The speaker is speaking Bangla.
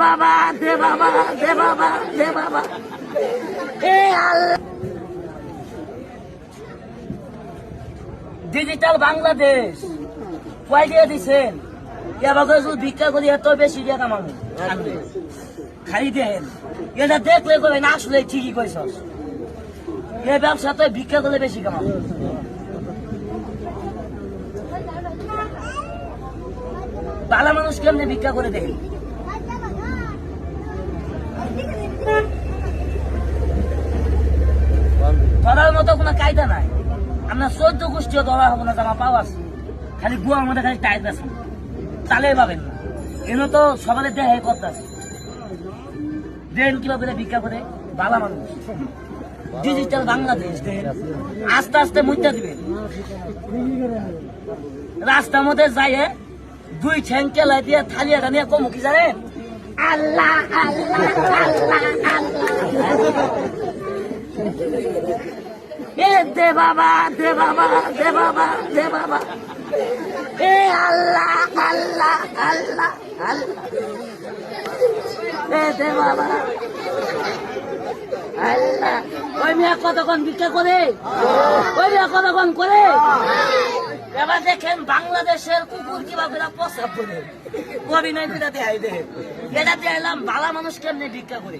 বাবা দে বাবা দে বাবা দে বাবা এ আল্লাহ। ডিজিটাল বাংলাদেশ কয় দিয়ে দিচ্ছেন? এবার ভিক্ষা করি এত বেশি দিয়ে কামানো খালি দেন। এটা দেখলে করবেন আসলে ঠিকই কইস, এই ব্যবসা তো ভিক্ষা করলে বেশি কামাবো। ভালো মানুষ কেমনি ভিক্ষা করে দেখেন? ধরার মতো কোনো কায়দা নাই। আপনার 14 গোষ্ঠীও ধরা হবো না, জামা পাওয়া আছে, খালি গুয়ার মধ্যে খালি টাইট আছে, চালে পাবেন না। এনে তো সকালে দেহে করতে আছে দেন কিভাবে ভিক্ষা করে ভালো মানুষ। ডিজিটাল বাংলাদেশ দেখেন আস্তে আস্তে মুইটা দিবেন। রাস্তার মধ্যে যাই দুই ঠ্যাং কেলাই দিয়ে থালিয়া টানিয়া কমু কি জানেন? আল্লাহ আল্লাহ আল্লাহ আল্লাহ এ দে বাবা দে বাবা দে বাবা দে বাবা এ আল্লাহ আল্লাহ আল্লাহ আল্লাহ এ দে বাবা আল্লাহ। ওই মেয়ে কতক্ষণ ভিক্ষা করে, ওই মেয়ে কতক্ষণ করে। এবার দেখেন বাংলাদেশের কুকুর কিভাবে প্রস্রাব করে অভিনয় করে দেয়। এটা দিয়ে এলাম ভালো মানুষ কেমনি ভিক্ষা করে।